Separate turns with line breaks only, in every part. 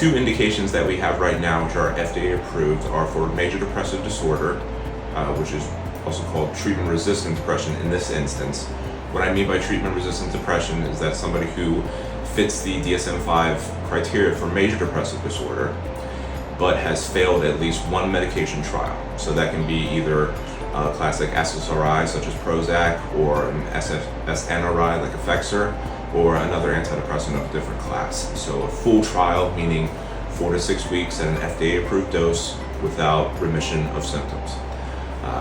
two indications that we have right now, which are FDA approved, are for major depressive disorder, which is also called treatment-resistant depression in this instance. What I mean by treatment-resistant depression is that somebody who fits the DSM-5 criteria for major depressive disorder, but has failed at least one medication trial. So that can be either classic SSRI such as Prozac, or an SNRI like Effexor, or another antidepressant of a different class. So a full trial, meaning 4 to 6 weeks at an FDA-approved dose without remission of symptoms.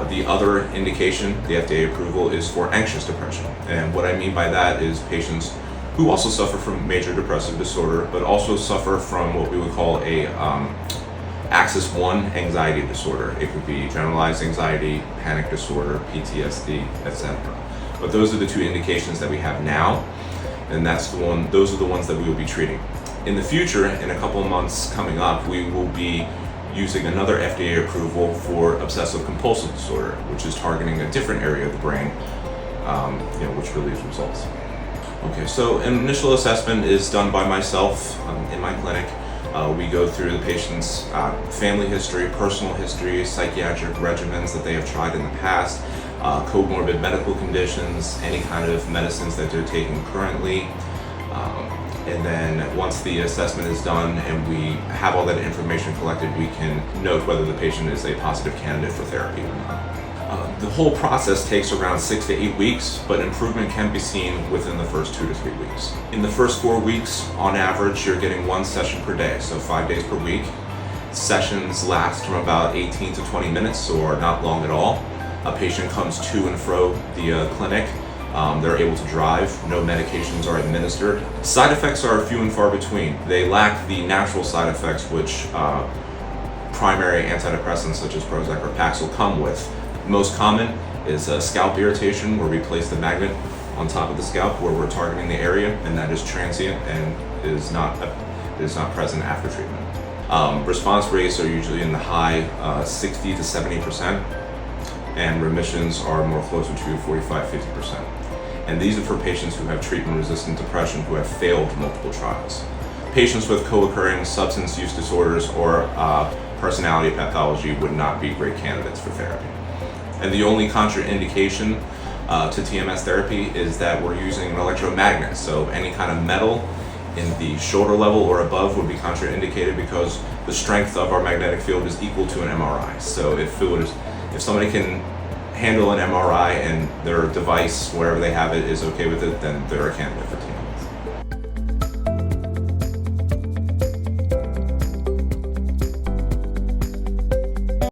The other indication, the FDA approval, is for anxious depression. And what I mean by that is patients who also suffer from major depressive disorder, but also suffer from what we would call a Axis 1 anxiety disorder. It could be generalized anxiety, panic disorder, PTSD, etc. But those are the two indications that we have now, and those are the ones that we will be treating. In the future, in a couple of months coming up, we will be using another FDA approval for obsessive compulsive disorder, which is targeting a different area of the brain, which relieves results. Okay, so an initial assessment is done by myself in my clinic. We go through the patient's family history, personal history, psychiatric regimens that they have tried in the past, comorbid medical conditions, any kind of medicines that they're taking currently. And then once the assessment is done and we have all that information collected, we can note whether the patient is a positive candidate for therapy or not. The whole process takes around 6 to 8 weeks, but improvement can be seen within the first 2 to 3 weeks. In the first 4 weeks, on average, you're getting 1 session per day, so 5 days per week. Sessions last from about 18 to 20 minutes, or not long at all. A patient comes to and fro the clinic. They're able to drive, no medications are administered. Side effects are few and far between. They lack the natural side effects which primary antidepressants such as Prozac or Paxil come with. Most common is scalp irritation, where we place the magnet on top of the scalp where we're targeting the area, and that is transient and is not present after treatment. Response rates are usually in the high 60 to 70%, and remissions are more closer to 45-50%. And these are for patients who have treatment-resistant depression who have failed multiple trials. Patients with co-occurring substance use disorders or personality pathology would not be great candidates for therapy. And the only contraindication to TMS therapy is that we're using an electromagnet. So any kind of metal in the shoulder level or above would be contraindicated because the strength of our magnetic field is equal to an MRI. So if somebody can handle an MRI and their device, wherever they have it, is okay with it, then they're a candidate for TMS.